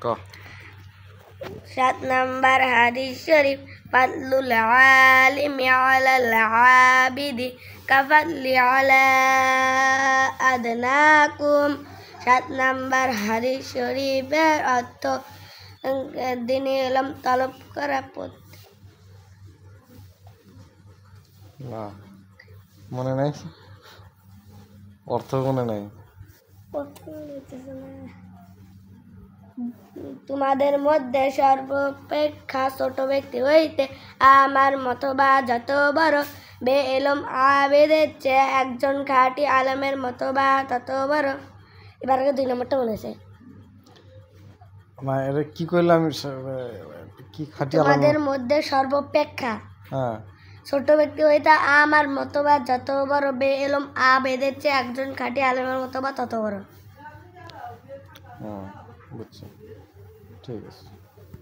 ক 7 নাম্বার হাদিস শরীফ ফাদলুল আলিমি আলাল আবিদি কাফাদলি আলা আদনাকুম। 7 নাম্বার হাদিস শরীফের অর্থ দ্বীনি ইলম তলব করা না মনে নাই, অর্থ মনে নাই। তোমাদের মধ্যে সর্বাপেক্ষা ছোট ব্যক্তি হইতে আমার মতবা যত বড়, বেইলম আবেদের চেয়ে একজন খাঁটি আলেমের মতবা তত বড়। এবার 2 নম্বরটা মনে আছে। এটা কি কইলাম? কি খাঁটি আলেম? তোমাদের মধ্যে সর্বাপেক্ষা হ্যাঁ ছোট ব্যক্তি হইতে আমার মতবা যত বড়, বেইলম আবেদের চেয়ে একজন খাঁটি আলেমের মতবা তত বড়। বুঝছি, ঠিক আছে।